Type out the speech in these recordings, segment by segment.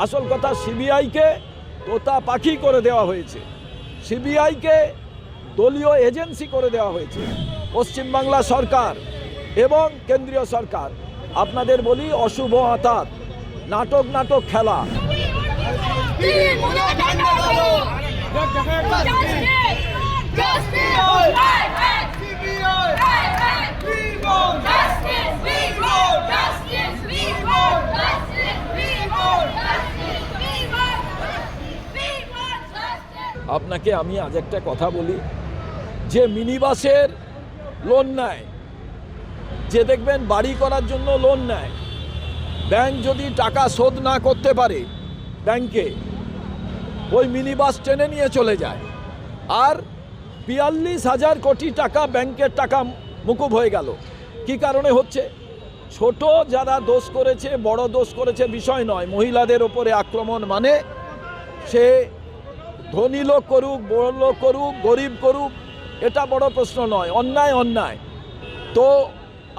আসল কথা, সিবিআইকে তোতা পাখি করে দেওয়া হয়েছে, সিবিআইকে দলীয় এজেন্সি করে দেওয়া হয়েছে পশ্চিমবাংলা সরকার এবং কেন্দ্রীয় সরকার। আপনাদের বলি অশুভ আঁতাত, নাটক খেলা। আপনাকে আমি আজ একটা কথা বলি, যে মিনি বাসের লোন নেয়, যে দেখবেন বাড়ি করার জন্য লোন নেয়, ব্যাংক যদি টাকা শোধ না করতে পারে ব্যাংকে, ওই মিনি বাস টেনে নিয়ে চলে যায়, আর ৪২,০০০ কোটি টাকা ব্যাংকের টাকা মুকুব হয়ে গেল। কি কারণে হচ্ছে? ছোট যারা দোষ করেছে, বড় দোষ করেছে বিষয় নয়, মহিলাদের ওপরে আক্রমণ মানে সে ধনী লোক করুক, বড় লোক করুক, গরিব করুক, এটা বড় প্রশ্ন নয়, অন্যায়। তো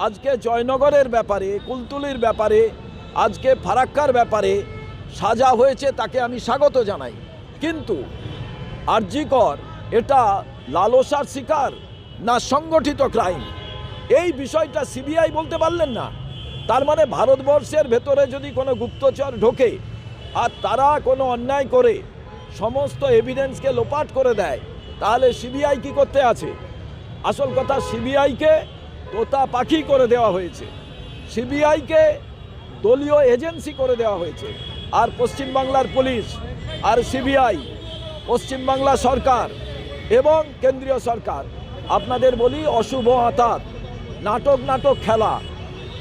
আজকে জয়নগরের ব্যাপারে, কুলতলির ব্যাপারে, আজকে ফারাক্কার ব্যাপারে সাজা হয়েছে, তাকে আমি স্বাগত জানাই। কিন্তু আরজিকর এটা লালসার শিকার না সংগঠিত ক্রাইম, এই বিষয়টা সিবিআই বলতে পারলেন না। তার মানে ভারতবর্ষের ভেতরে যদি কোনো গুপ্তচর ঢোকে আর তারা কোনো অন্যায় করে সমস্ত এভিডেন্সকে লোপাট করে দেয়, তাহলে সিবিআই কি করতে আছে? আসল কথা, সিবিআইকে তোতা পাখি করে দেওয়া হয়েছে, সিবিআইকে দলীয় এজেন্সি করে দেওয়া হয়েছে। আর পশ্চিমবাংলার পুলিশ আর সিবিআই, পশ্চিমবাংলা সরকার এবং কেন্দ্রীয় সরকার, আপনাদের বলি অশুভ আঁতাত, নাটক খেলা।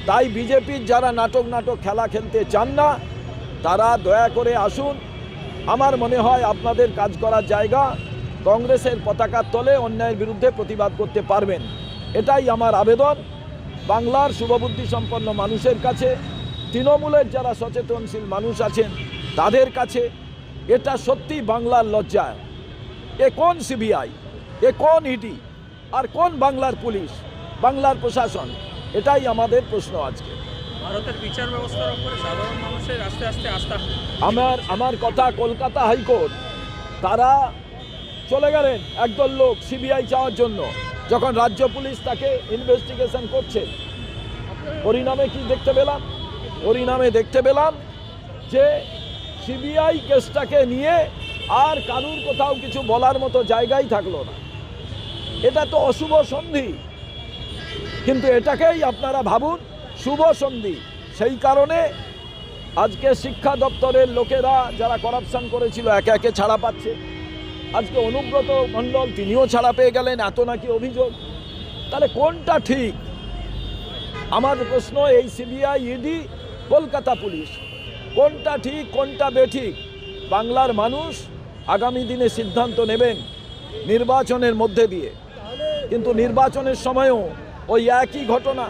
তাই বিজেপির যারা নাটক খেলা খেলতে চান না, তারা দয়া করে আসুন। আমার মনে হয় আপনাদের কাজ করার জায়গা কংগ্রেসের পতাকার তলে অন্যায়ের বিরুদ্ধে প্রতিবাদ করতে পারবেন, এটাই আমার আবেদন বাংলার শুভবুদ্ধি সম্পন্ন মানুষের কাছে, তৃণমূলের যারা সচেতনশীল মানুষ আছেন তাদের কাছে। এটা সত্যি বাংলার লজ্জা। এ কোন সিবিআই, এ কোন ইডি, আর কোন বাংলার পুলিশ, বাংলার প্রশাসন? এটাই আমাদের প্রশ্ন আজকে। ভারতের বিচার ব্যবস্থার উপরে সাধারণ মানুষের আস্তে আস্থা। আমার কথা, কলকাতা হাইকোর্ট তারা চলে গেলেন একদল লোক সিবিআই চাওয়ার জন্য, যখন রাজ্য পুলিশ তাকে ইনভেস্টিগেশন করছে। পরিণামে কি দেখতে পেলাম? পরিণামে দেখতে পেলাম যে সিবিআই কেসটাকে নিয়ে আর কারুর কোথাও কিছু বলার মতো জায়গাই থাকলো না। এটা তো অশুভ সন্ধি, কিন্তু এটাকেই আপনারা ভাবুন শুভ সন্ধি। সেই কারণে আজকে শিক্ষা দপ্তরের লোকেরা যারা করাপশন করেছিল একে একে ছাড়া পাচ্ছে। আজকে অনুব্রত মণ্ডল, তিনিও ছাড়া পেয়ে গেলেন, এত নাকি অভিযোগ। তাহলে কোনটা ঠিক? আমার প্রশ্ন, এই সিবিআই, ইডি, কলকাতা পুলিশ, কোনটা ঠিক কোনটা বেঠিক? বাংলার মানুষ আগামী দিনে সিদ্ধান্ত নেবেন নির্বাচনের মধ্যে দিয়ে। কিন্তু নির্বাচনের সময়ও ওই একই ঘটনা।